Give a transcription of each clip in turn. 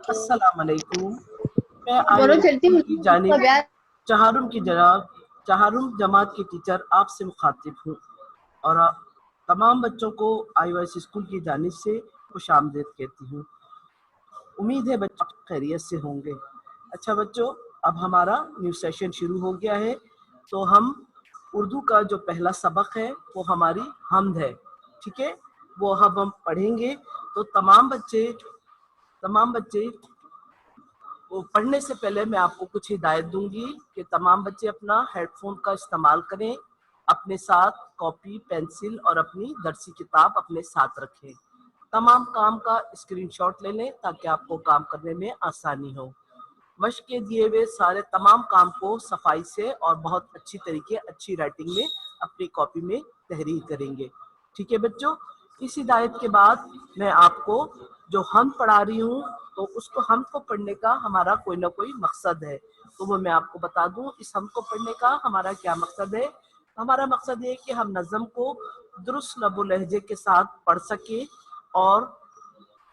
अस्सलाम वालेकुम। मैं बोलो आई चलती स्कूल की हूँ जानिब कब यार। चहारुम जमात की टीचर आपसे मुखातिब हूँ और तमाम बच्चों को IOS स्कूल की जानिब से खुशामदीद कहती हूँ। उम्मीद है बच्चे खैरियत से होंगे। अच्छा बच्चों, अब हमारा न्यू सेशन शुरू हो गया है। तो हम उर्दू का जो पहला सबक है वो हमारी हम्द है, ठीक है। वो अब हम पढ़ेंगे। तो तमाम बच्चे वो पढ़ने से पहले मैं आपको कुछ हिदायत दूंगी कि तमाम बच्चे अपना हेडफोन का इस्तेमाल करें, अपने साथ कॉपी पेंसिल और अपनी दरसी किताब अपने साथ रखें। तमाम काम का स्क्रीनशॉट ले लें ताकि आपको काम करने में आसानी हो। मश्क के दिए हुए सारे तमाम काम को सफाई से और बहुत अच्छी तरीके अच्छी राइटिंग में अपनी कॉपी में तहरीर करेंगे, ठीक है बच्चों। इस हिदायत के बाद मैं आपको जो हम पढ़ा रही हूँ तो उसको हम को पढ़ने का हमारा कोई ना कोई मकसद है, तो वो मैं आपको बता दूं। इस हम को पढ़ने का हमारा क्या मकसद है? हमारा मकसद है कि हम नज़म को दुरुस्त लबो लहजे के साथ पढ़ सके और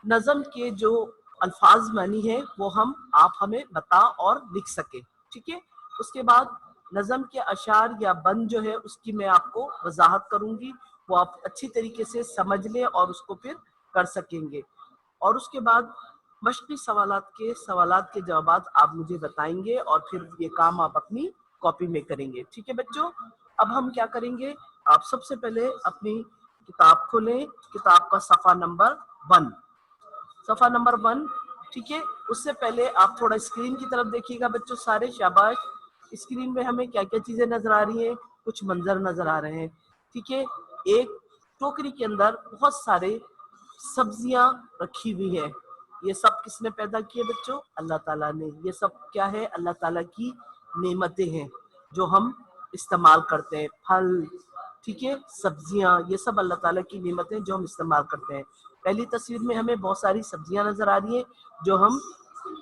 नज़म के जो अल्फाज मानी है वो आप हमें बता और लिख सके, ठीक है। उसके बाद नज़म के अशार या बंद जो है उसकी मैं आपको वजाहत करूंगी, वो आप अच्छी तरीके से समझ लें और उसको फिर कर सकेंगे। और उसके बाद मश्क़ी सवालात के जवाब आप मुझे बताएंगे और फिर ये काम आप अपनी कॉपी में करेंगे, ठीक है बच्चों। अब हम क्या करेंगे, आप सबसे पहले अपनी किताब खोलें, किताब का सफ़ा नंबर 1, सफ़ा नंबर 1, ठीक है। उससे पहले आप थोड़ा स्क्रीन की तरफ देखिएगा बच्चों सारे, शाबाश। स्क्रीन में हमें क्या क्या चीजें नजर आ रही हैं? कुछ मंजर नजर आ रहे हैं, ठीक है। एक टोकरी के अंदर बहुत सारे सब्जियां रखी हुई है। ये सब किसने पैदा किए बच्चों? अल्लाह ताला ने। ये सब क्या है? अल्लाह ताला की नेमतें हैं जो हम इस्तेमाल करते हैं। फल, ठीक है, सब्जियां, ये सब अल्लाह ताला की नेमतें जो हम इस्तेमाल करते हैं। पहली तस्वीर में हमें बहुत सारी सब्जियां नजर आ रही हैं जो हम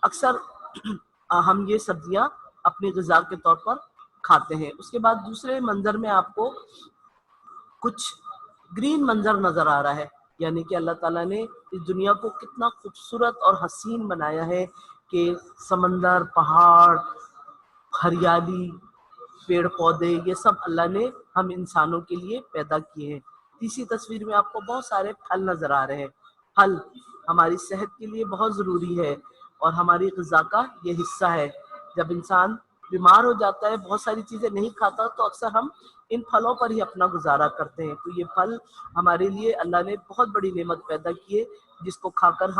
अक्सर हम ये सब्जियां अपनी ग़िज़ा के तौर पर खाते हैं। उसके बाद दूसरे मंजर में आपको कुछ ग्रीन मंजर नजर आ रहा है, यानी कि अल्लाह ताला ने इस दुनिया को कितना खूबसूरत और हसीन बनाया है कि समंदर, पहाड़, हरियाली, पेड़ पौधे, ये सब अल्लाह ने हम इंसानों के लिए पैदा किए हैं। तीसरी तस्वीर में आपको बहुत सारे फल नजर आ रहे हैं। फल हमारी सेहत के लिए बहुत ज़रूरी है और हमारी ग़िज़ा का ये हिस्सा है। जब इंसान बीमार हो जाता है, बहुत सारी चीज़ें नहीं खाता, तो अक्सर हम इन फलों पर ही अपना गुजारा करते हैं। तो ये फल हमारे लिए अल्लाह ने बहुत बड़ी नेमत पैदा की है, जिसको खाकर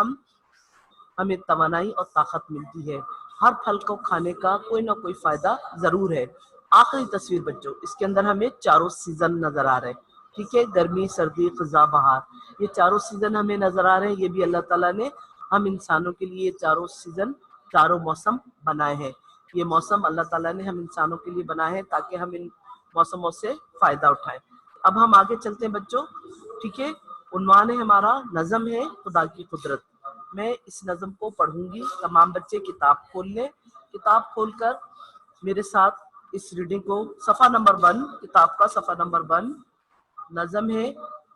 हमें तवानाई और ताकत मिलती है। हर फल को खाने का कोई ना कोई फायदा जरूर है। आखिरी तस्वीर बच्चों, इसके अंदर हमें चारों सीजन नजर आ रहे हैं, ठीक है। गर्मी, सर्दी, खज़ा, बहार, ये चारों सीजन हमें नजर आ रहे हैं। ये भी अल्लाह ताला ने हम इंसानों के लिए चारों सीजन, चारों मौसम बनाए हैं। ये मौसम अल्लाह ताला ने हम इंसानों के लिए बनाए हैं ताकि हम इन मौसमों से फायदा उठाएं। अब हम आगे चलते हैं बच्चों, ठीक है। उन्वान है हमारा, नज़म है खुदा की कुदरत। मैं इस नज़म को पढ़ूंगी, तमाम बच्चे किताब खोल लें। किताब खोलकर मेरे साथ इस रीडिंग को, सफ़ा नंबर 1, किताब का सफ़ा नंबर 1, नज़म है,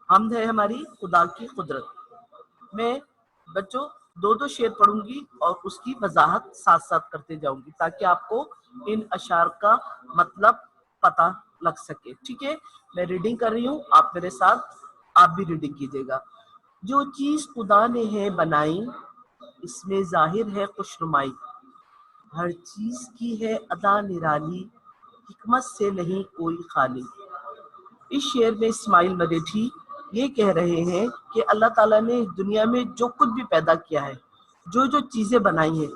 हम्द है हमारी खुदा की कुदरत। मैं बच्चों दो दो शेर पढ़ूंगी और उसकी वजाहत साथ साथ करते जाऊंगी ताकि आपको इन अशार का मतलब पता लग सके, ठीक है। मैं रीडिंग कर रही हूँ, आप मेरे साथ आप भी रीडिंग कीजिएगा। जो चीज खुदा ने है बनाई, इसमें जाहिर है खुशनुमाई, हर चीज की है अदा निराली, हिकमत से नहीं कोई खाली। इस शेर में इस्माइल मदेठी ये कह रहे हैं कि अल्लाह ताला ने इस दुनिया में जो कुछ भी पैदा किया है, जो जो चीजें बनाई हैं,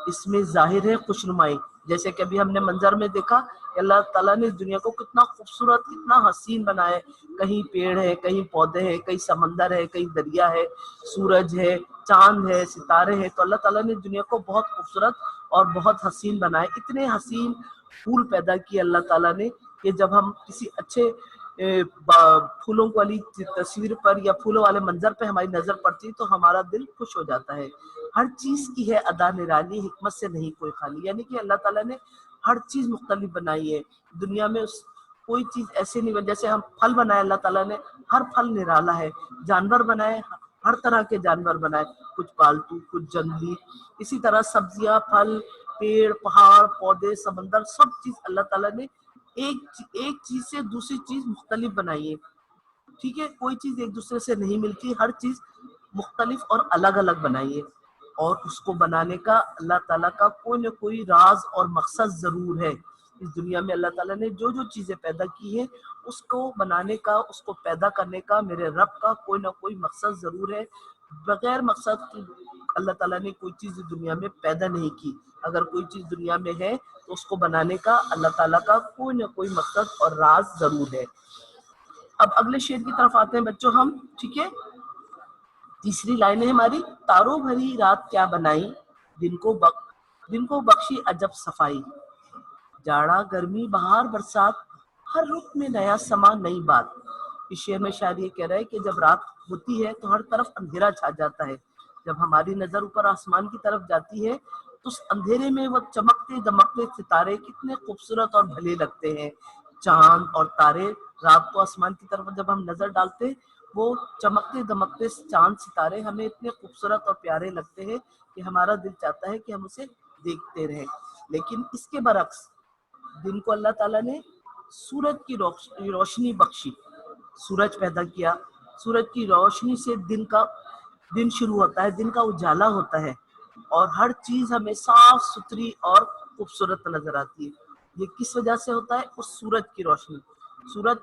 इसमें जाहिर है खुशनुमाई। जैसे कि अभी हमने मंजर में देखा कि अल्लाह ताला ने इस दुनिया को कितना खूबसूरत, कितना हसीन बनाया है। कहीं पेड़ है, कहीं पौधे हैं, कहीं समंदर है, कहीं दरिया है, सूरज है, चांद है, सितारे हैं। तो अल्लाह ताला ने दुनिया को बहुत खूबसूरत और बहुत हसीन बनाया। इतने हसीन फूल पैदा किए अल्लाह ताला ने कि जब हम किसी अच्छे फूलों वाली तस्वीर पर या फूलों वाले मंजर पे हमारी नजर पड़ती है तो हमारा दिल खुश हो जाता है। हर चीज की है अदा निराली, हिकमत से नहीं कोई खाली, यानी कि अल्लाह ताला ने हर चीज मुख्तलिफ बनाई है दुनिया में। कोई चीज ऐसे नहीं बनी, जैसे हम फल बनाए अल्लाह ताला ने, हर फल निराला है। जानवर बनाए, हर तरह के जानवर बनाए, कुछ पालतू कुछ जंगली। इसी तरह सब्जियां, फल, पेड़, पहाड़, पौधे, समंदर, सब चीज अल्लाह ताला ने एक चीज से दूसरी चीज मुख्तलिफ बनाई है। ठीक है, कोई चीज एक दूसरे से नहीं मिलती, हर चीज मुख्तलिफ और अलग अलग बनाई है। और उसको बनाने का अल्लाह ताला का कोई ना कोई राज और मकसद जरूर है। इस दुनिया में अल्लाह ताला ने जो जो चीजें पैदा की है, उसको बनाने का, उसको पैदा करने का मेरे रब का कोई ना कोई मकसद जरूर है। बगैर मकसद की अल्लाह ताला ने कोई चीज दुनिया में पैदा नहीं की। अगर कोई चीज दुनिया में है तो उसको बनाने का अल्लाह ताला का कोई ना कोई मकसद और राज जरूर है। अब अगले शेर की तरफ आते हैं बच्चों हम। ठीक है, तीसरी लाइन है हमारी, तारों भरी रात क्या बनाई, दिन को बख्शी अजब सफाई, जाड़ा गर्मी बहार बरसात, हर रुख में नया समा नई बात। इस शेर में शायद ये कह रहा है कि जब रात होती है तो हर तरफ अंधेरा छा जाता है। जब हमारी नजर ऊपर आसमान की तरफ जाती है तो उस अंधेरे में वो चमकते दमकते सितारे कितने खूबसूरत और भले लगते हैं। चांद और तारे, रात को आसमान की तरफ जब हम नजर डालते, वो चमकते दमकते चांद सितारे हमें इतने खूबसूरत और प्यारे लगते हैं कि हमारा दिल चाहता है कि हम उसे देखते रहें। लेकिन इसके बरक्स दिन को अल्लाह ताला ने सूरज की रोशनी बख्शी, सूरज पैदा किया, सूरज की रोशनी से दिन शुरू होता है, दिन का उजाला होता है और हर चीज हमें साफ सुथरी और खूबसूरत नजर आती है। ये किस वजह से होता है? उस सूरज की रोशनी। सूरज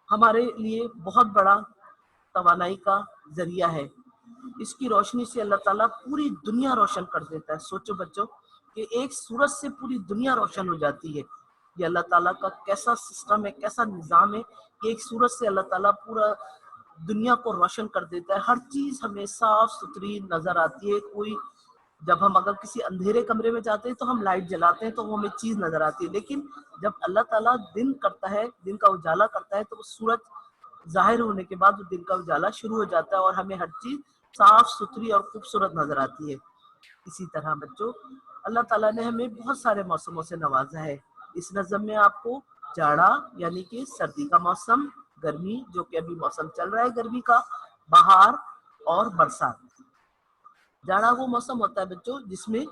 हमारे लिए बहुत बड़ा तवानाई का जरिया है। इसकी रोशनी से अल्लाह ताला पूरी दुनिया रोशन कर देता है। सोचो बच्चों कि एक सूरज से पूरी दुनिया रोशन हो जाती है। ये अल्लाह ताला का कैसा सिस्टम है, कैसा निजाम है कि एक सूरज से अल्लाह ताला पूरा दुनिया को रोशन कर देता है। हर चीज हमें साफ सुथरी नजर आती है। कोई जब हम अगर किसी अंधेरे कमरे में जाते हैं तो हम लाइट जलाते हैं तो वो हमें चीज नजर आती है, लेकिन जब अल्लाह ताला दिन करता है, दिन का उजाला करता है, तो वो सूरज जाहिर होने के बाद दिन का उजाला शुरू हो जाता है और हमें हर चीज साफ सुथरी और खूबसूरत नजर आती है। इसी तरह बच्चों अल्लाह ताला ने हमें बहुत सारे मौसमों से नवाजा है। इस नज़म में आपको जाड़ा यानी कि सर्दी का मौसम, गर्मी जो कि अभी मौसम चल रहा है गर्मी का, बहार और बरसात। जाड़ा वो मौसम होता है बच्चों जिसमें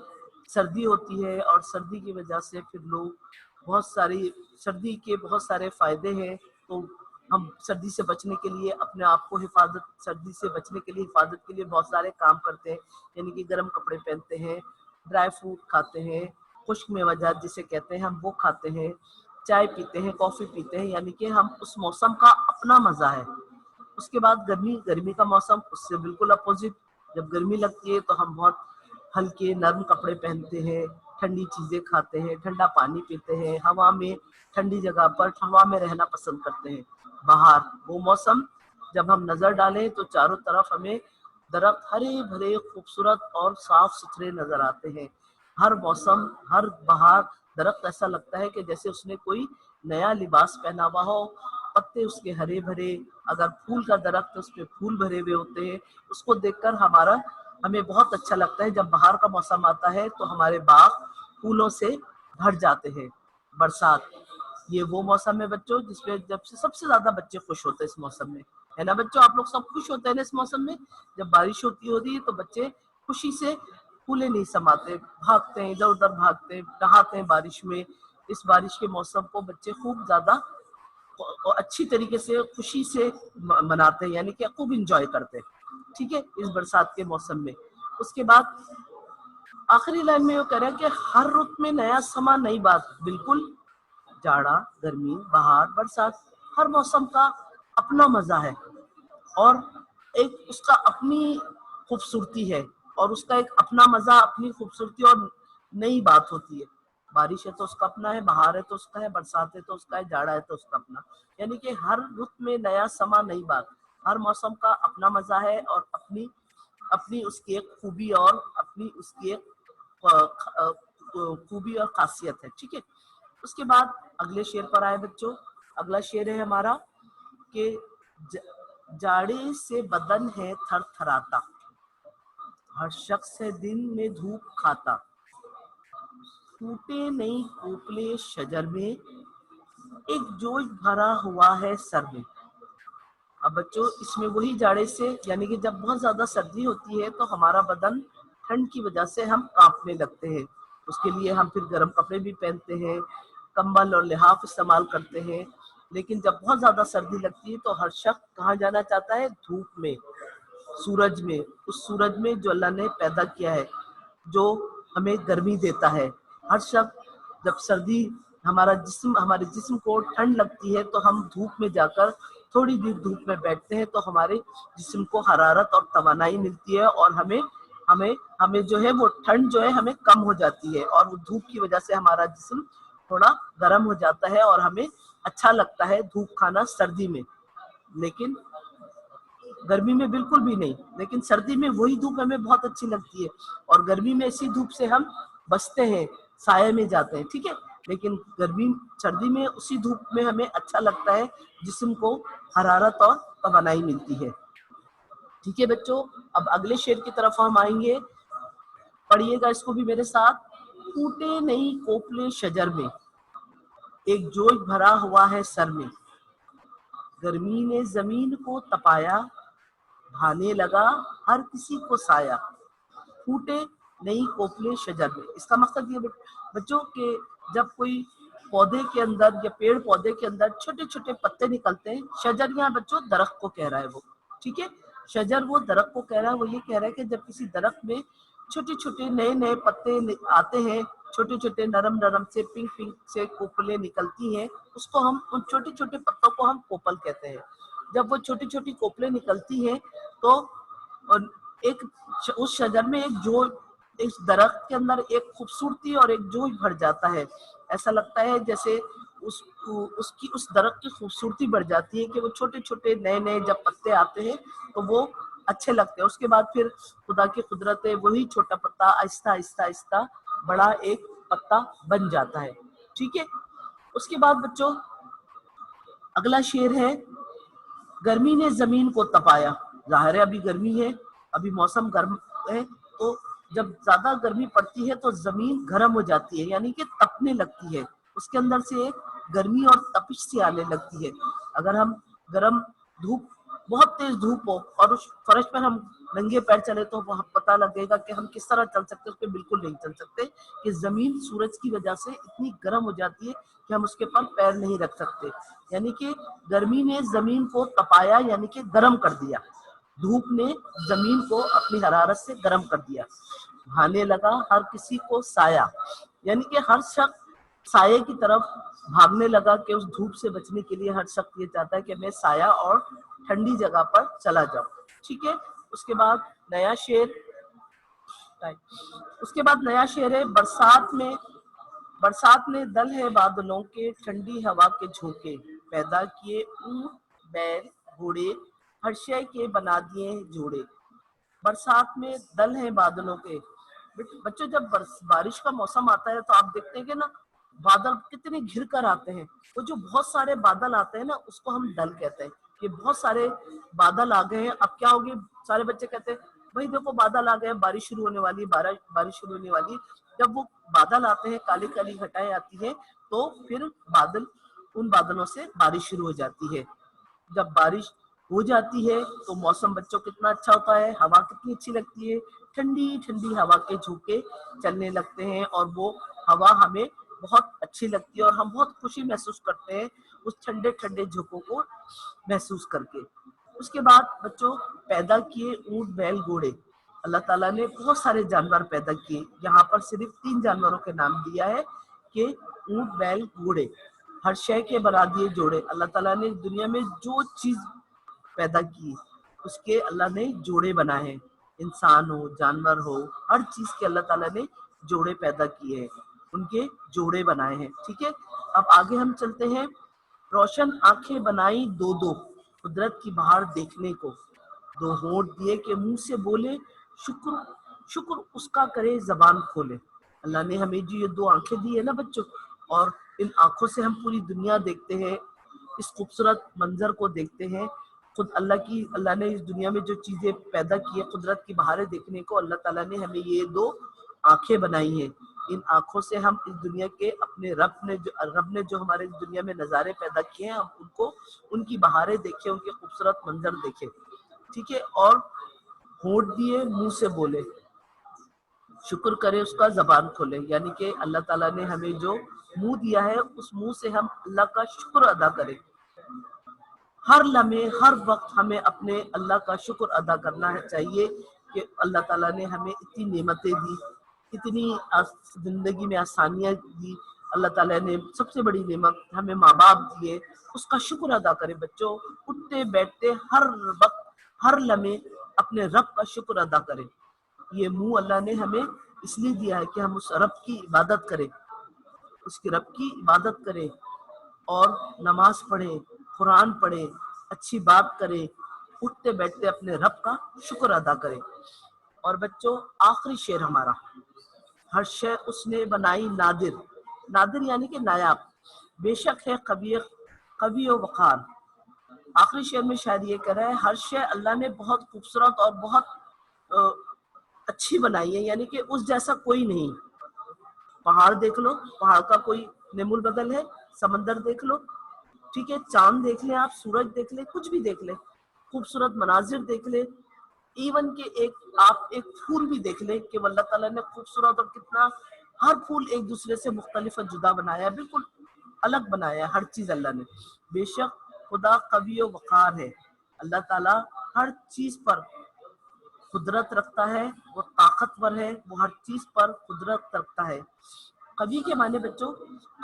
सर्दी होती है और सर्दी की वजह से फिर लोग बहुत सारी सर्दी के बहुत सारे फायदे हैं। तो हम सर्दी से बचने के लिए अपने आप को सर्दी से बचने के लिए हिफाजत के लिए बहुत सारे काम करते हैं, यानी कि गर्म कपड़े पहनते हैं, ड्राई फ्रूट खाते हैं, खुश्क मेवाजात जिसे कहते हैं हम वो खाते हैं, चाय पीते हैं, कॉफी पीते हैं, यानी कि हम उस मौसम का अपना मजा है। उसके बाद गर्मी का मौसम उससे बिल्कुल अपोजिट। जब गर्मी लगती है तो हम बहुत हल्के नरम कपड़े पहनते हैं, ठंडी चीजें खाते हैं, ठंडा पानी पीते हैं, हवा में ठंडी जगह पर हवा में रहना पसंद करते हैं। बाहर वो मौसम जब हम नजर डालें तो चारों तरफ हमें दरख्त हरे भरे खूबसूरत और साफ सुथरे नजर आते हैं। हर मौसम, हर बहार दरख्त ऐसा लगता है कि जैसे उसने कोई नया लिबास पहना हुआ हो। पत्ते उसके हरे भरे, अगर फूल का दरख्त उस पे फूल भरे हुए होते हैं, उसको देखकर हमें बहुत अच्छा लगता है। जब बाहर का मौसम आता है तो हमारे बाग फूलों से भर जाते हैं। बरसात ये वो मौसम है बच्चों जिसमें जब से सबसे ज्यादा बच्चे खुश होते हैं इस मौसम में, है ना बच्चों? आप लोग सब खुश होते हैं ना इस मौसम में? जब बारिश होती है तो बच्चे खुशी से फूले नहीं समाते, भागते हैं, इधर उधर भागते हैं, नहाते हैं बारिश में। इस बारिश के मौसम को बच्चे खूब ज्यादा और अच्छी तरीके से खुशी से मनाते हैं, यानी कि खूब इंजॉय करते हैं। ठीक है, इस बरसात के मौसम में। उसके बाद आखिरी लाइन में वो कह रहे हैं कि हर रुत में नया समा नई बात। बिल्कुल, जाड़ा गर्मी बहार बरसात, हर मौसम का अपना मजा है और एक उसका अपनी खूबसूरती है और उसका एक अपना मजा, अपनी खूबसूरती और नई बात होती है। बारिश है तो उसका अपना है, बहार है तो उसका है, बरसात है तो उसका है, जाड़ा है तो उसका अपना। यानी कि हर रुत में नया समा नई बात। हर मौसम का अपना मजा है और अपनी अपनी उसकी एक खूबी और अपनी उसकी एक खूबी और खासियत है। ठीक है, उसके बाद अगले शेर पर आए बच्चों। अगला शेर है हमारा कि जाड़े से बदन है थरथराता, हर शख्स है दिन में धूप खाता, टूटे नई कोपले शजर में, एक जोश भरा हुआ है सर में, अब बच्चों इसमें वही जाड़े से, यानी कि जब बहुत ज्यादा सर्दी होती है तो हमारा बदन ठंड की वजह से हम कांपने लगते हैं। उसके लिए हम फिर गर्म कपड़े भी पहनते हैं, कंबल और लिहाफ इस्तेमाल करते हैं। लेकिन जब बहुत ज्यादा सर्दी लगती है तो हर शख्स कहाँ जाना चाहता है? धूप में, सूरज में, उस सूरज में जो अल्लाह ने पैदा किया है, जो हमें गर्मी देता है। हर शख्स, जब सर्दी हमारे जिस्म को ठंड लगती है तो हम धूप में जाकर थोड़ी देर धूप में बैठते हैं तो हमारे जिस्म को हरारत और तवानाई मिलती है, और हमें हमें हमें जो है वो ठंड जो है हमें कम हो जाती है, और वो धूप की वजह से हमारा जिस्म थोड़ा गर्म हो जाता है और हमें अच्छा लगता है धूप खाना सर्दी में। लेकिन गर्मी में बिल्कुल भी नहीं। लेकिन सर्दी में वही धूप हमें बहुत अच्छी लगती है, और गर्मी में इसी धूप से हम बचते हैं, साये में जाते हैं, ठीक है। लेकिन सर्दी में उसी धूप में हमें अच्छा लगता है, जिस्म को हरारत और तवानाई मिलती है। ठीक है बच्चों, अब अगले शेर की तरफ हम आएंगे, पढ़िएगा इसको भी मेरे साथ। टूटे नहीं कोपले शजर में, एक जोश भरा हुआ है सर में, गर्मी ने जमीन को तपाया, भाने लगा हर किसी को साया, फूटे नई कोपले शजर में। इसका मकसद ये बच्चों के जब कोई पौधे के अंदर या पेड़ पौधे के अंदर छोटे छोटे पत्ते निकलते हैं, शजर यहाँ बच्चों दरख्त को कह रहा है वो, ठीक है। शजर वो दरख्त को कह रहा है, वो ये कह रहा है कि जब किसी दरख्त में छोटे छोटे नए नए पत्ते आते हैं, छोटे छोटे नरम नरम से पिंक पिंक से कोपले निकलती हैं, उसको हम, उन छोटे छोटे पत्तों को हम कोपल कहते हैं। जब वो छोटी छोटी कोपले निकलती हैं तो और एक उस शजर में इस दरख्त के अंदर एक खूबसूरती और एक जोश भर जाता है। ऐसा लगता है जैसे उस दरख्त की खूबसूरती बढ़ जाती है कि वो छोटे छोटे नए नए जब पत्ते आते हैं तो वो अच्छे लगते हैं। उसके बाद फिर खुदा की कुदरत है, वही छोटा पत्ता आहिस्ता आहिस्ता आहिस्ता बड़ा एक पत्ता बन जाता है, ठीक है। उसके बाद बच्चों अगला शेर है, गर्मी ने जमीन को तपाया। जाहिर है अभी गर्मी है, अभी मौसम गर्म है, तो जब ज्यादा गर्मी पड़ती है तो जमीन गर्म हो जाती है, यानी कि तपने लगती है, उसके अंदर से एक गर्मी और तपिश सी आने लगती है। अगर हम गर्म धूप, बहुत तेज धूप हो और उस फर्श पर हम नंगे पैर चले तो वहां पता लगेगा कि हम किस तरह चल सकते, उस पर बिल्कुल नहीं चल सकते, कि जमीन सूरज की वजह से इतनी गर्म हो जाती है कि हम उसके पर पैर नहीं रख सकते। यानी कि गर्मी ने जमीन को तपाया, यानी कि गर्म कर दिया, धूप ने जमीन को अपनी हरारत से गर्म कर दिया। भाने लगा हर किसी को साया, यानी कि हर शख्स साये की तरफ भागने लगा, कि उस धूप से बचने के लिए हर शख्स ये चाहता है कि मैं साया और ठंडी जगह पर चला जाऊं, ठीक है। उसके बाद नया शेर है, बरसात में दल है बादलों के, ठंडी हवा के झोंके, पैदा किए ऊंट बैल घोड़े, हर शय के बना दिए जोड़े। बरसात में दल है बादलों के। बच्चों जब बारिश का मौसम आता है तो आप देखते हैं कि ना बादल कितने घिर कर आते हैं। वो जो बहुत सारे बादल आते हैं ना, उसको हम दल कहते हैं, कि बहुत सारे बादल आ गए हैं, अब क्या होगी। सारे बच्चे कहते हैं भाई देखो बादल आ गए, बारिश शुरू होने वाली, बारिश शुरू होने वाली। जब वो बादल आते हैं, काली काली घटाएं आती है, तो फिर उन बादलों से बारिश शुरू हो जाती है। जब बारिश हो जाती है तो मौसम बच्चों कितना अच्छा होता है, हवा कितनी अच्छी लगती है, ठंडी ठंडी हवा के झोंके चलने लगते हैं, और वो हवा हमें बहुत अच्छी लगती है और हम बहुत खुशी महसूस करते हैं उस ठंडे ठंडे झोंकों को महसूस करके। उसके बाद बच्चों पैदा किए ऊंट बैल घोड़े। अल्लाह ताला ने बहुत सारे जानवर पैदा किए, यहाँ पर सिर्फ 3 जानवरों के नाम दिया है कि ऊंट बैल घोड़े, हर शय के बना दिए जोड़े। अल्लाह ताला ने दुनिया में जो चीज पैदा की उसके अल्लाह ने जोड़े बनाए हैं, इंसान हो जानवर हो, हर चीज के अल्लाह ताला ने जोड़े पैदा किए हैं, उनके जोड़े बनाए हैं, ठीक है। अब आगे हम चलते हैं। रोशन आंखें बनाई दो दो, कुदरत की बहार देखने को, दो होंठ दिए के मुंह से बोले, शुक्र शुक्र उसका करे जबान खोले। अल्लाह ने हमें जो ये 2 आंखें दी है ना बच्चों, और इन आंखों से हम पूरी दुनिया देखते हैं, इस खूबसूरत मंजर को देखते हैं। खुद अल्लाह ने इस दुनिया में जो चीजें पैदा की है, कुदरत की बहारें देखने को, अल्लाह ताला ने हमें ये 2 आंखें बनाई हैं, इन आंखों से हम इस दुनिया के अपने रब ने जो हमारे दुनिया में नज़ारे पैदा किए हैं, हम उनको, उनकी बहारें देखें, उनके खूबसूरत मंजर देखें, ठीक है। और होंठ दिए, मुंह से बोले, शुक्र करे उसका जबान खोले, यानी कि अल्लाह ताला ने हमें जो मुंह दिया है उस मुंह से हम अल्लाह का शुक्र अदा करें। हर लम्हे हर वक्त हमें अपने अल्लाह का शुक्र अदा करना है चाहिए कि अल्लाह ताला ने हमें इतनी नेमतें दी, इतनी जिंदगी में आसानियां दी। अल्लाह ताला ने सबसे बड़ी नेमत हमें माँ बाप दिए, उसका शुक्र अदा करें बच्चों। उठते बैठते हर वक्त हर लम्हे अपने रब का शुक्र अदा करें। ये मुंह अल्लाह ने हमें इसलिए दिया है कि हम उस रब की इबादत करें, उसके रब की इबादत करें और नमाज पढ़ें, कुरान पढ़ें, अच्छी बात करें, उठते बैठते अपने रब का शुक्र अदा करें। और बच्चों आखिरी शेर हमारा, हर शय उसने बनाई नादिर, नादिर यानी कि नायाब, बेशक है कवी व वक़ार। आखिरी शेर में शायद ये कह रहा है हर शय अल्लाह ने बहुत खूबसूरत और बहुत अच्छी बनाई है, यानी कि उस जैसा कोई नहीं। पहाड़ देख लो, पहाड़ का कोई नेमुल बदल है, समंदर देख लो, ठीक है, चांद देख ले, आप सूरज देख ले, कुछ भी देख ले, खूबसूरत मनाजिर देख ले, इवन के आप एक फूल भी देख ले कि अल्लाह ताला ने खूबसूरत और कितना, हर फूल एक दूसरे से मुख्तलिफ जुदा बनाया, बिल्कुल अलग बनाया हर चीज अल्लाह ने। बेशक खुदा कवी व वक़ार है, अल्लाह ताला हर चीज पर कुदरत रखता है, वो ताकतवर है, वो हर चीज पर कुदरत रखता है। कवी के माने बच्चों,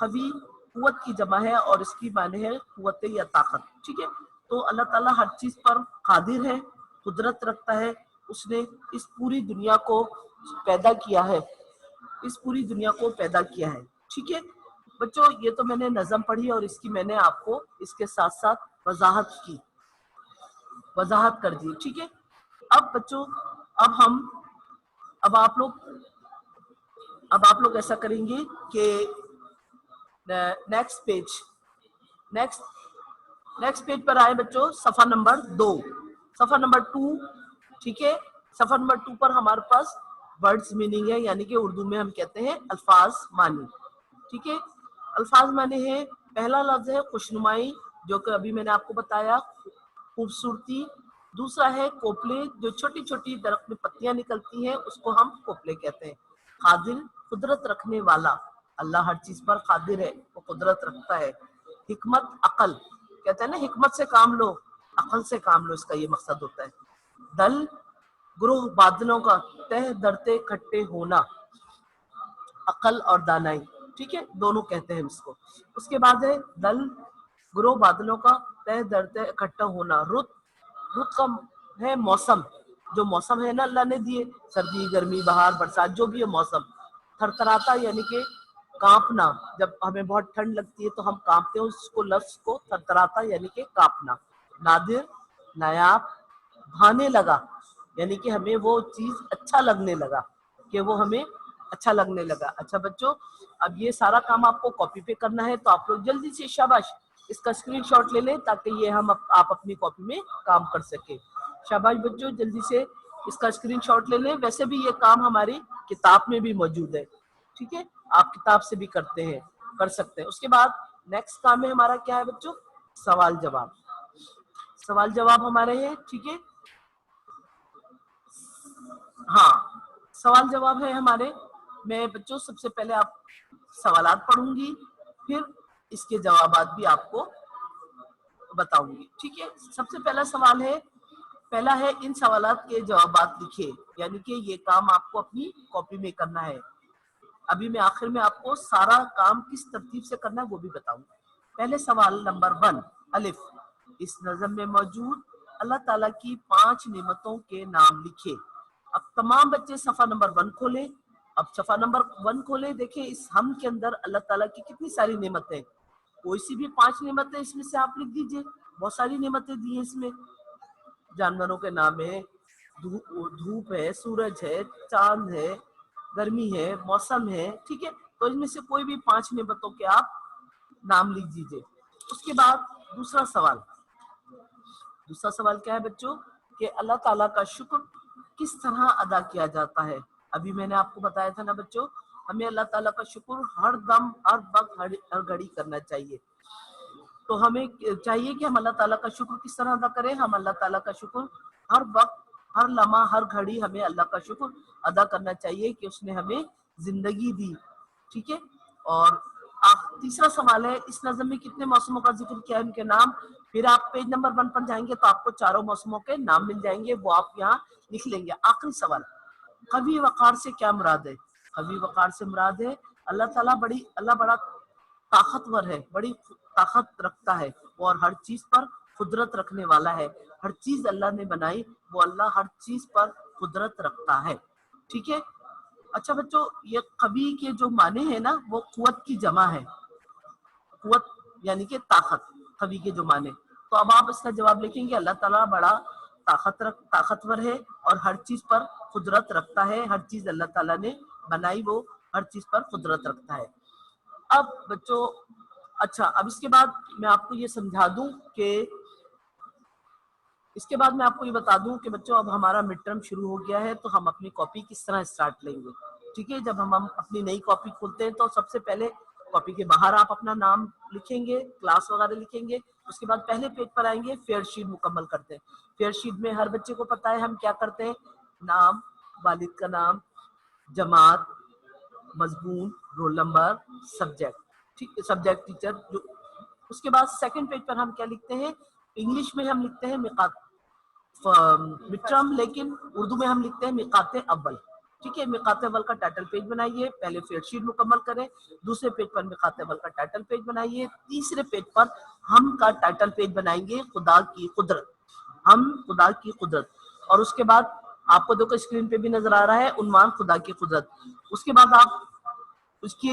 कवी कुव्वत की जमा है और इसकी माने है कुव्वत या ताकत, ठीक है। तो अल्लाह ताला हर चीज पर कादिर है, कुदरत रखता है, उसने इस पूरी दुनिया को पैदा किया है, इस पूरी दुनिया को पैदा किया है, ठीक है बच्चों। ये तो मैंने नज़म पढ़ी और इसकी मैंने आपको इसके साथ साथ वजाहत कर दी, ठीक है। अब बच्चों, अब आप लोग ऐसा करेंगे कि नेक्स्ट पेज पर आए बच्चों, सफा नंबर 2, सफा नंबर 2, ठीक है। सफा नंबर 2 पर हमारे पास वर्ड्स मीनिंग है, यानी कि उर्दू में हम कहते हैं अल्फाज मानी, ठीक है। अल्फाज माने हैं, पहला लफ्ज है खुशनुमाई, जो कि अभी मैंने आपको बताया, खूबसूरती। दूसरा है कोपले, जो छोटी छोटी दरख्त में पत्तियां निकलती हैं उसको हम कोपले कहते हैं। कादिर, कुदरत रखने वाला, अल्लाह हर चीज पर कादिर है, वो कुदरत रखता है। हिकमत, अकल, कहते हैं ना हिकमत से काम लो, अकल से काम लो, इसका ये मकसद होता है। दल, ग्रोह बादलों का, तह दरते इकट्ठे होना, अकल और दानाई, ठीक है, दोनों कहते हैं इसको। उसके बाद है दल, ग्रोह बादलों का, तह दरते इकट्ठा होना। रुत का है मौसम, जो मौसम है ना अल्लाह ने दिए, सर्दी गर्मी बहार बरसात, जो भी है मौसम। थरथराता यानी कि कांपना, जब हमें बहुत ठंड लगती है तो हम कांपते हैं, उसको लफ्ज को थरथराता यानी कि कांपना। नादिर, नायाब, भाने लगा, यानी कि हमें वो चीज अच्छा लगने लगा, कि वो हमें अच्छा लगने लगा। अच्छा बच्चों, अब ये सारा काम आपको कॉपी पे करना है, तो आप लोग जल्दी से शाबाश इसका स्क्रीनशॉट ले लें, ताकि ये आप अपनी कॉपी में काम कर सके। शाबाश बच्चों, जल्दी से इसका स्क्रीनशॉट ले लें। वैसे भी ये काम हमारी किताब में भी मौजूद है, ठीक है, आप किताब से भी कर सकते हैं। उसके बाद नेक्स्ट काम है हमारा, क्या है बच्चों, सवाल जवाब। सवाल जवाब हमारे हैं, ठीक है, हाँ सवाल जवाब है हमारे। मैं बच्चों सबसे पहले आप सवालात पढ़ूंगी, फिर इसके जवाबात भी आपको बताऊंगी, ठीक है। सबसे पहला है इन सवालात के जवाबात लिखिए, यानी कि ये काम आपको अपनी कॉपी में करना है। अभी मैं आखिर में आपको सारा काम किस तरतीब से करना है वो भी बताऊंगा। पहले सवाल नंबर 1, अलिफ, इस नज़म में मौजूद अल्लाह ताला की 5 नेमतों के नाम लिखे। अब तमाम बच्चे सफा नंबर 1 खोले। अब सफा नंबर 1 खोले, देखें इस हम के अंदर अल्लाह ताला की कितनी सारी नेमतें, कोई सी भी 5 नेमतें इसमें से आप लिख दीजिए, बहुत सारी नेमतें दी हैं इसमें। जानवरों के नाम है, धूप है, सूरज है, चांद है, गर्मी है, मौसम है, ठीक है। तो इनमें से कोई भी 5 नेमतों के आप नाम लिख दीजिए। उसके बाद दूसरा सवाल क्या है बच्चों, कि अल्लाह ताला का शुक्र किस तरह अदा किया जाता है। अभी मैंने आपको बताया था ना बच्चों, हमें अल्लाह ताला का शुक्र हर दम, हर वक्त, हर घड़ी करना चाहिए। तो हमें चाहिए कि हम अल्लाह ताला का शुक्र किस तरह अदा करें। हम अल्लाह ताला का शुक्र हर वक्त, हर लम्हा, हर घड़ी हमें अल्लाह का शुक्र अदा करना चाहिए कि उसने हमें जिंदगी दी। ठीक है। और तीसरा सवाल है, इस नज़म में कितने मौसमों का जिक्र किया है, उनके नाम। फिर आप पेज नंबर 1 पर जाएंगे तो आपको चारों मौसमों के नाम मिल जाएंगे, वो आप यहाँ लिख लेंगे। आखिरी सवाल, कवी वकार से क्या मुराद है। कवी वकार से मुराद है अल्लाह बड़ा ताकतवर है, बड़ी ताकत रखता है और हर चीज पर कुदरत रखने वाला है। हर चीज अल्लाह ने बनाई, वो अल्लाह हर चीज पर कुदरत रखता है। ठीक है। अच्छा बच्चों, ये कवि के जो माने हैं ना, वो कुव्वत की जमा है। कुव्वत यानी कि ताकत, कवि के जो माने। तो अब आप इसका जवाब लिखेंगे, अल्लाह ताला बड़ा ताकतवर है और हर चीज पर कुदरत रखता है। हर चीज अल्लाह ताला ने बनाई, वो हर चीज पर कुदरत रखता है। अब बच्चों, अच्छा, अब इसके बाद मैं आपको ये समझा दूं कि इसके बाद मैं आपको ये बता दूं कि बच्चों, अब हमारा मिड टर्म शुरू हो गया है, तो हम अपनी कॉपी किस तरह स्टार्ट लेंगे। ठीक है। जब हम अपनी नई कॉपी खोलते हैं तो सबसे पहले कॉपी के बाहर आप अपना नाम लिखेंगे, क्लास वगैरह लिखेंगे। उसके बाद पहले पेज पर आएंगे, फेयर शीट मुकम्मल करते हैं। फेयर शीट में हर बच्चे को पता है हम क्या करते हैं, नाम, वालिद का नाम, जमात, मजमून, रोल नंबर, सब्जेक्ट। ठीक है, सब्जेक्ट टीचर जो। उसके बाद सेकंड पेज पर हम क्या लिखते हैं, इंग्लिश में हम लिखते हैं मिड टर्म, लेकिन उर्दू में हम लिखते हैं मिकाते अव्वल। ठीक है। मिकाते अव्वल का टाइटल पेज बनाइए, पहले फेयर शीट मुकम्मल करें। दूसरे पेज पर मिकाते अव्वल का टाइटल पेज बनाइए। तीसरे पेज पर हम का टाइटल पेज बनाएंगे, खुदा की कुदरत, हम खुदा की कुदरत। और उसके बाद आपको देखो स्क्रीन पे भी नजर आ रहा है उन्वान, खुदा की कुदरत। उसके बाद आप उसकी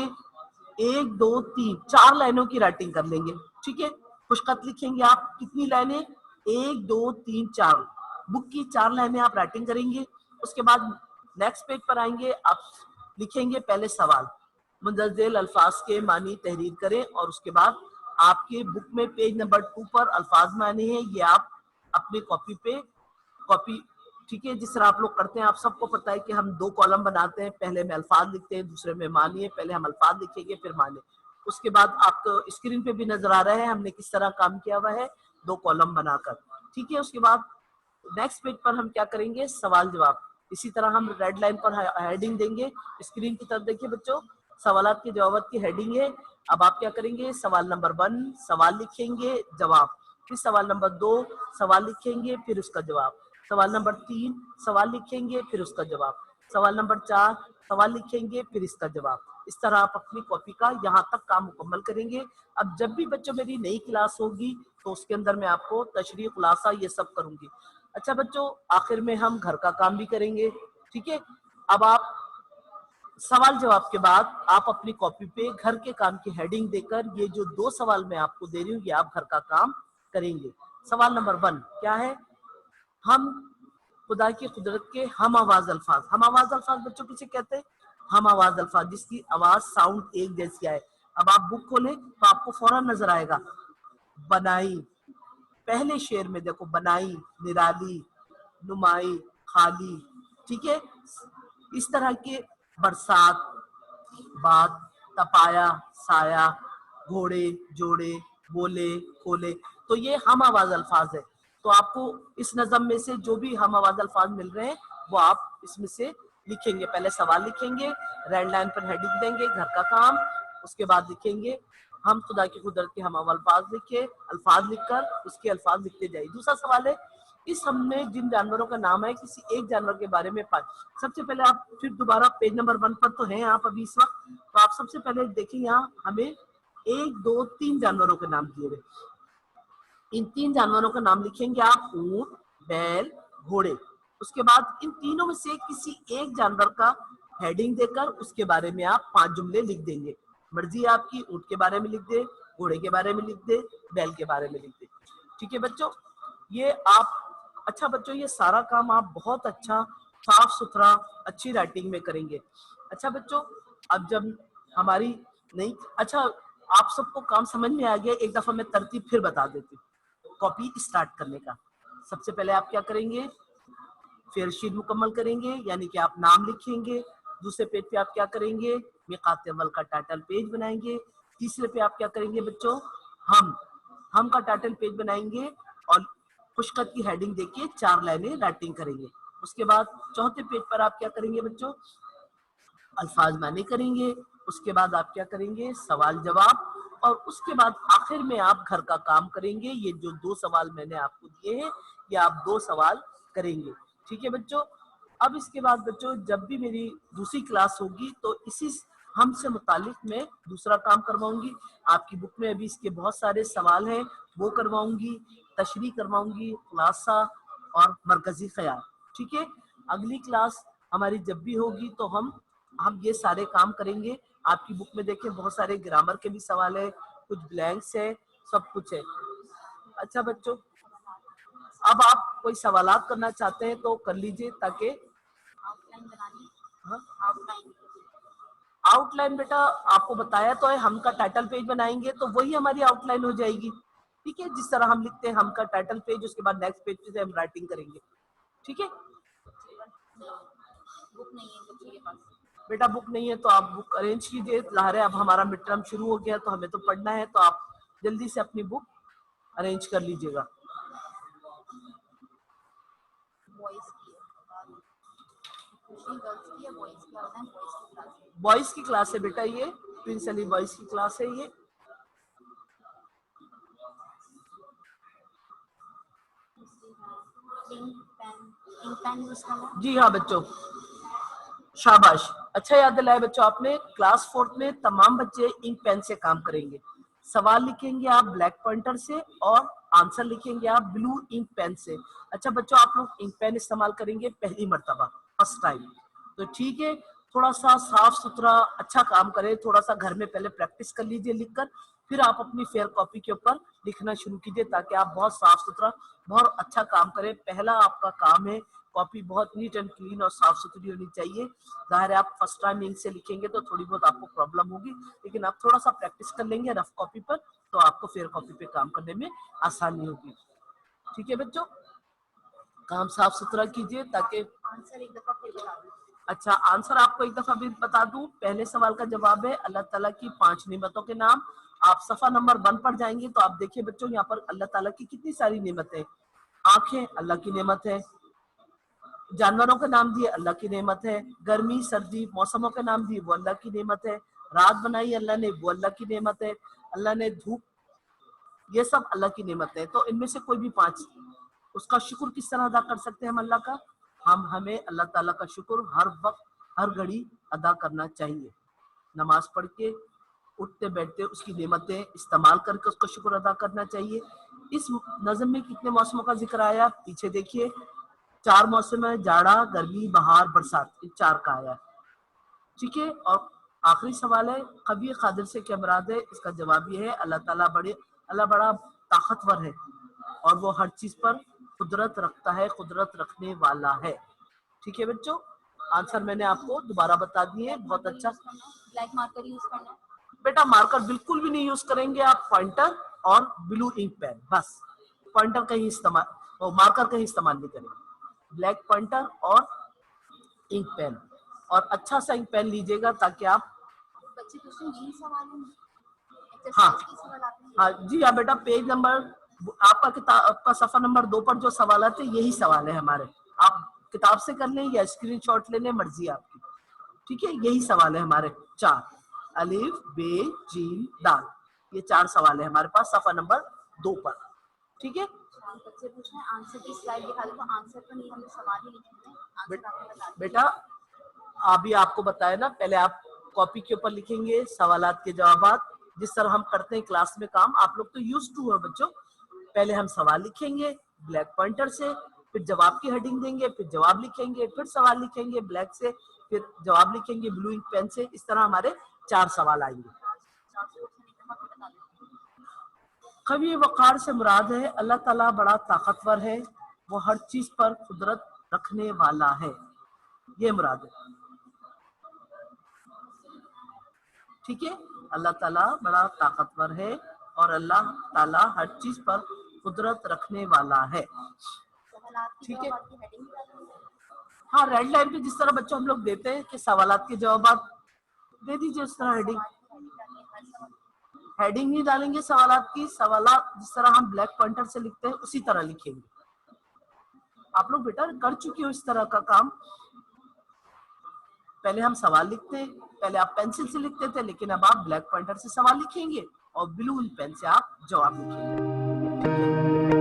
1 2 3 4 लाइनों की राइटिंग कर लेंगे। ठीक है। खुशखत लिखेंगे आप, कितनी लाइनें, 1 2 3 4, बुक की 4 लाइनें आप राइटिंग करेंगे। उसके बाद नेक्स्ट पेज पर आएंगे, आप लिखेंगे पहले सवाल, मुंदरजेल अल्फाज के मानी तहरीर करें। और उसके बाद आपके बुक में पेज नंबर 2 पर अल्फाज माने हैं, ये आप अपनी कॉपी पे कॉपी, ठीक है, जिस तरह आप लोग करते हैं। आप सबको पता है कि हम 2 कॉलम बनाते हैं, पहले में अल्फाज लिखते हैं, दूसरे में मानिए। पहले हम अल्फाज लिखेंगे, फिर मानिए। उसके बाद आपको स्क्रीन पे भी नजर आ रहा है हमने किस तरह काम किया हुआ है, 2 कॉलम बनाकर। ठीक है। उसके बाद नेक्स्ट पेज पर हम क्या करेंगे, सवाल जवाब। इसी तरह हम रेड लाइन पर हेडिंग देंगे। स्क्रीन की तरफ देखिए बच्चों, सवालात के जवाब की हेडिंग है। अब आप क्या करेंगे, सवाल नंबर 1 सवाल लिखेंगे, जवाब। फिर सवाल नंबर 2 सवाल लिखेंगे, फिर उसका जवाब। सवाल नंबर 3 सवाल लिखेंगे, फिर उसका जवाब। सवाल नंबर 4 सवाल लिखेंगे, फिर इसका जवाब। इस तरह आप अपनी कॉपी का यहाँ तक काम मुकम्मल करेंगे। अब जब भी बच्चों मेरी नई क्लास होगी तो उसके अंदर मैं आपको तशरीह, खुलासा, ये सब करूंगी। अच्छा बच्चों, आखिर में हम घर का काम भी करेंगे। ठीक है। अब आप सवाल जवाब के बाद आप अपनी कॉपी पे घर के काम की हेडिंग देकर ये जो 2 सवाल मैं आपको दे रही हूँ, ये आप घर का काम करेंगे। सवाल नंबर 1 क्या है, हम खुदा की कुदरत के हम आवाज अल्फाज। हम आवाज अल्फाज बच्चों किसे कहते हैं, हम आवाज अल्फाज जिसकी आवाज, साउंड एक जैसी आए। अब आप बुक खोलें तो आपको फौरन नजर आएगा, बनाई, पहले शेर में देखो, बनाई, निराली, नुमाई, खाली। ठीक है। इस तरह के बरसात, बात, तपाया, साया, घोड़े, जोड़े, बोले, खोले। तो ये हम आवाज अल्फाज है। तो आपको इस नज़म में से जो भी हम आवाज अल्फाज मिल रहे हैं वो आप इसमें से लिखेंगे। पहले सवाल लिखेंगे, रेड लाइन पर हेडिंग देंगे, घर का काम। उसके बाद लिखेंगे हम खुदा की कुदरत के हम अल्फाज लिखे, अल्फाज लिखकर उसके अल्फाज लिखते जाइए। दूसरा सवाल है, इस हमने जिन जानवरों का नाम है किसी एक जानवर के बारे में पाए। सबसे पहले आप फिर दोबारा पेज नंबर 1 पर तो हैं आप अभी इस वक्त, तो आप सबसे पहले देखिए यहाँ हमें 1 2 3 जानवरों के नाम दिए गए। इन 3 जानवरों का नाम लिखेंगे आप, ऊंट, बैल, घोड़े। उसके बाद इन तीनों में से किसी एक जानवर का हेडिंग देकर उसके बारे में आप 5 जुमले लिख देंगे। मर्जी आपकी, ऊंट के बारे में लिख दे, घोड़े के बारे में लिख दे, बैल के बारे में लिख दे। ठीक है बच्चों, ये आप, अच्छा बच्चों, ये सारा काम आप बहुत अच्छा, साफ सुथरा, अच्छी राइटिंग में करेंगे। अच्छा बच्चों, अब जब हमारी नहीं, अच्छा, आप सबको काम समझ में आ गया। एक दफा मैं तरतीब फिर बता देती हूँ कॉपी स्टार्ट करने का। सबसे पहले आप क्या करेंगे, फेयर शीट मुकम्मल करेंगे, यानी कि आप नाम लिखेंगे। दूसरे पेज पे आप क्या करेंगे, मिकात अव्वल का टाइटल पेज बनाएंगे। तीसरे पे आप क्या करेंगे बच्चों, हम का टाइटल पेज बनाएंगे और पुष्कत की हेडिंग देके 4 लाइनें राइटिंग करेंगे। उसके बाद चौथे पेज पर आप क्या करेंगे बच्चों, अल्फाज माने करेंगे। उसके बाद आप क्या करेंगे, सवाल जवाब, और उसके बाद आखिर में आप घर का काम करेंगे। ये जो 2 सवाल मैंने आपको दिए हैं, ये आप 2 सवाल करेंगे। ठीक है बच्चों। अब इसके बाद बच्चों जब भी मेरी दूसरी क्लास होगी तो इसी हम से मुतालिक मैं दूसरा काम करवाऊंगी। आपकी बुक में अभी इसके बहुत सारे सवाल हैं, वो करवाऊंगी, तशरीह करवाऊंगी, खुलासा और मरकजी ख्याल। ठीक है। अगली क्लास हमारी जब भी होगी तो हम ये सारे काम करेंगे। आपकी बुक में देखें बहुत सारे ग्रामर के भी सवाल है, कुछ ब्लैंक्स है, सब कुछ है। अच्छा बच्चों, अब आप कोई सवालात करना चाहते हैं तो कर लीजिए, ताकि आउटलाइन बेटा आपको बताया तो है, हम का टाइटल पेज बनाएंगे तो वही हमारी आउटलाइन हो जाएगी। ठीक है, जिस तरह हम लिखते हैं हम का टाइटल पेज, उसके बाद नेक्स्ट पेज पे हम राइटिंग करेंगे। ठीक है। बुक नहीं है बच्चे के पास। बेटा बुक नहीं है तो आप बुक अरेंज कीजिए। ज़ाहिर है अब हमारा मिड टर्म शुरू हो गया तो हमें तो पढ़ना है, तो आप जल्दी से अपनी बुक अरेंज कर लीजिएगा। बॉयज की क्लास है बेटा, ये प्रिंस अली बॉयज की क्लास है ये। जी हाँ बच्चों, शाबाश, अच्छा याद दिलाया बच्चों आपने। क्लास 4th में तमाम बच्चे इंक पेन से काम करेंगे। सवाल लिखेंगे आप ब्लैक पॉइंटर से और आंसर लिखेंगे आप ब्लू इंक पेन से। अच्छा बच्चों, आप लोग इंक पेन इस्तेमाल करेंगे पहली मर्तबा, फर्स्ट टाइम, तो ठीक है, थोड़ा सा साफ सुथरा अच्छा काम करें। थोड़ा सा घर में पहले प्रैक्टिस कर लीजिए लिखकर, फिर आप अपनी फेयर कॉपी के ऊपर लिखना शुरू कीजिए, ताकि आप बहुत साफ सुथरा बहुत अच्छा काम करें। पहला आपका काम है, कॉपी बहुत नीट एंड क्लीन और साफ सुथरी होनी चाहिए। जाहिर है आप फर्स्ट टाइम इंक से लिखेंगे तो थोड़ी बहुत आपको प्रॉब्लम होगी, लेकिन आप थोड़ा सा प्रैक्टिस कर लेंगे रफ कॉपी पर तो आपको फेयर कॉपी पे काम करने में आसानी होगी। ठीक है बच्चों, काम साफ सुथरा कीजिए ताकि आंसर एक दफा फिर बता दूं। अच्छा, आंसर आपको एक दफा भी बता दूं। पहले सवाल का जवाब है अल्लाह ताला की 5 नेमतों के नाम। आप सफा नंबर 1 पर जाएंगे तो आप देखिए बच्चों, यहाँ पर अल्लाह ताला की कितनी सारी नेमतें। आंखें अल्लाह की नेमत है, जानवरों के नाम दिए अल्लाह की नेमत है, गर्मी सर्दी मौसमों के नाम दिए वो अल्लाह की नेमत है, रात बनाई अल्लाह ने वो अल्लाह की नेमत है, अल्लाह ने धूप, ये सब अल्लाह की नेमत है। तो इनमें से कोई भी 5, उसका शुक्र किस तरह अदा कर सकते हैं हम अल्लाह का, हमें अल्लाह ताला का शुक्र हर वक्त हर घड़ी अदा करना चाहिए। नमाज पढ़ के उठते बैठते उसकी नेमतें इस्तेमाल करके उसका शुक्र अदा करना चाहिए। इस नज़म में कितने मौसमों का जिक्र आया, पीछे देखिए, 4 मौसम है, जाड़ा गर्मी बहार बरसात, इन 4 का आया। ठीक है। और आखिरी सवाल है, कवी कादिर से क्या मुराद है, इसका जवाब ये है अल्लाह बड़ा ताकतवर है और वो हर चीज पर कुदरत रखता है, कुदरत रखने वाला है। ठीक है बच्चों, आंसर मैंने आपको दोबारा बता दिए। बहुत अच्छा। ब्लैक मार्कर यूज करना बेटा, मार्कर बिल्कुल भी नहीं यूज करेंगे आप, पॉइंटर और ब्लू इंक पेन बस। पॉइंटर का ही इस्तेमाल और मार्कर का ही इस्तेमाल नहीं करेंगे, ब्लैक पॉइंटर और इंक पेन, और अच्छा सा इंक पेन लीजिएगा ताकि आप बच्चे क्वेश्चन यही सवाल है। हाँ हाँ जी हाँ बेटा, पेज नंबर आपका किताब आपका सफा नंबर 2 पर जो सवाल थे यही सवाल है हमारे। आप किताब से कर लें या स्क्रीनशॉट ले लें, मर्जी आपकी। ठीक है, यही सवाल है हमारे 4, अलिफ बे जीम दाल, ये 4 सवाल है हमारे पास सफा नंबर 2 पर। ठीक है, बच्चे पूछ रहे हैं आंसर की स्लाइड दिखा दो, तो आंसर तो नहीं, हमें सवाल ही लिखने हैं। बेटा अभी आपको बताया ना, पहले आप कॉपी के ऊपर लिखेंगे सवालात के जवाबात, जिस तरह हम करते हैं क्लास में काम, आप लोग तो यूज टू है बच्चों। पहले हम सवाल लिखेंगे ब्लैक पॉइंटर से, फिर जवाब की हेडिंग देंगे, फिर जवाब लिखेंगे, फिर सवाल लिखेंगे ब्लैक से, फिर जवाब लिखेंगे ब्लू इंक पेन से। इस तरह हमारे 4 सवाल आएंगे। कवी वकार से मुराद है अल्लाह ताला बड़ा ताकतवर है, वो हर चीज पर कुदरत रखने वाला है, ये मुराद है। ठीक है, अल्लाह ताला बड़ा ताकतवर है और अल्लाह ताला हर चीज पर कुदरत रखने वाला है। ठीक है, हाँ, रेड लाइन पे जिस तरह बच्चों हम लोग देते हैं कि सवालात के जवाब दे दीजिए उस तरह हेडिंग नहीं डालेंगे सवालात की, सवालात जिस तरह हम ब्लैक पॉइंटर से लिखते हैं उसी तरह लिखेंगे। आप लोग बेटा कर चुके हो इस तरह का काम। पहले हम सवाल लिखते हैं, पहले आप पेंसिल से लिखते थे, लेकिन अब आप ब्लैक पॉइंटर से सवाल लिखेंगे और ब्लू पेन से आप जवाब लिखेंगे।